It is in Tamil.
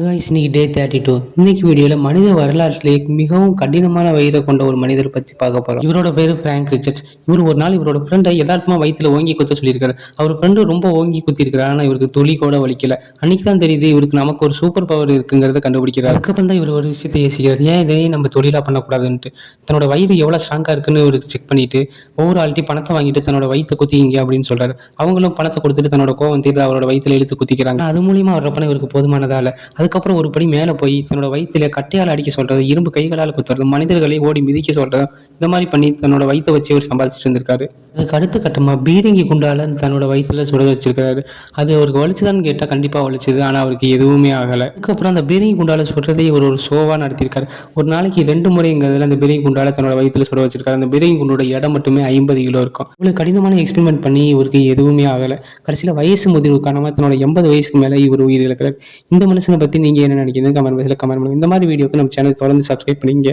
கைஸ், இன்னைக்கு டே 32. இன்னைக்கு வீடியோவில் மனித வரலாற்றிலே மிகவும் கடினமான வயிறை கொண்ட ஒரு மனிதரை பற்றி பார்க்க போகிறோம். இவரோட பேர் ஃப்ராங்க் ரிச்சர்ட்ஸ். இவர் ஒரு நாள் இவரோட ஃப்ரெண்டை யதார்த்தமாக வயிற்றுல ஓங்கி குத்த சொல்லியிருக்காரு. அவர் ஃப்ரெண்டு ரொம்ப ஓங்கி குத்திருக்காரு, ஆனால் இவருக்கு துளி கூட வலிக்கல. அன்னைக்கு தான் தெரியுது இவருக்கு நமக்கு ஒரு சூப்பர் பவர் இருக்குங்கிறத கண்டுபிடிக்கிறார். அதுக்கப்புறம் தான் இவர் ஒரு விஷயத்தை யோசிக்கிறார், ஏன் இதையும் நம்ம தொழிலாக பண்ணக்கூடாதுன்ட்டு. தன்னோட வயிறு எவ்வளோ ஸ்ட்ராங்காக இருக்குன்னு இவருக்கு செக் பண்ணிட்டு ஒவ்வொரு ஆள்கிட்டையும் பணத்தை வாங்கிட்டு தன்னோட வயிற்றை குத்திங்க அப்படின்னு சொல்றாரு. அவங்களும் பணத்தை கொடுத்துட்டு தன்னோட கோவம் தீர்த்து அவரோட வயிற்றுல இழுத்து குத்திக்கிறாங்க. அது மூலியமா வர்ற பணம் இவருக்கு போதுமானதால அதுக்கப்புறம் ஒரு படி மேலே போய் தன்னோட வயிற்றுல கட்டையால் அடிக்க சொல்றது, இரும்பு கைகளால் குத்துறது, மனிதர்களை ஓடி மிதிக்க சொல்றது, இந்த மாதிரி பண்ணி தன்னோட வயிற்றை வச்சு அவர் சம்பாதிச்சுட்டு இருந்திருக்காரு. அதுக்கு அடுத்த கட்டமாக பீரங்கி குண்டால தன்னோட வயிற்றுல சுட வச்சிருக்காரு. அது அவருக்கு வலிச்சுதான்னு கேட்டால் கண்டிப்பாக வலிச்சுது, ஆனால் அவருக்கு எதுவுமே ஆகலை. அதுக்கப்புறம் அந்த பீரங்கி குண்டால சுடுறதை இவர் ஒரு ஷோவாக நடத்தியிருக்காரு. ஒரு நாளைக்கு 2 முறைங்கிறதுல அந்த பீரங்கி குண்டால தன்னோட வயிற்றுல சுட வச்சிருக்காரு. அந்த பீரங்கி குண்டோட இடம் மட்டுமே 50 கிலோ இருக்கும். இவ்வளோ கடினமான எக்ஸ்பெரிமெண்ட் பண்ணி இவருக்கு எதுவுமே ஆகலை. கடைசியில் வயசு முதிர்வு காரணமாக தன்னோட 80 வயசுக்கு மேலே இவர் உயிரிழக்கிறார். இந்த மனுஷனை பற்றி நீங்கள் என்ன நினைக்கிறீங்க? கமெண்ட் பாக்ஸில் கமெண்ட் பண்ணுங்க. இந்த மாதிரி வீடியோக்கு நம்ம சேனல் தொடர்ந்து சப்ஸ்கிரைப் பண்ணிங்க.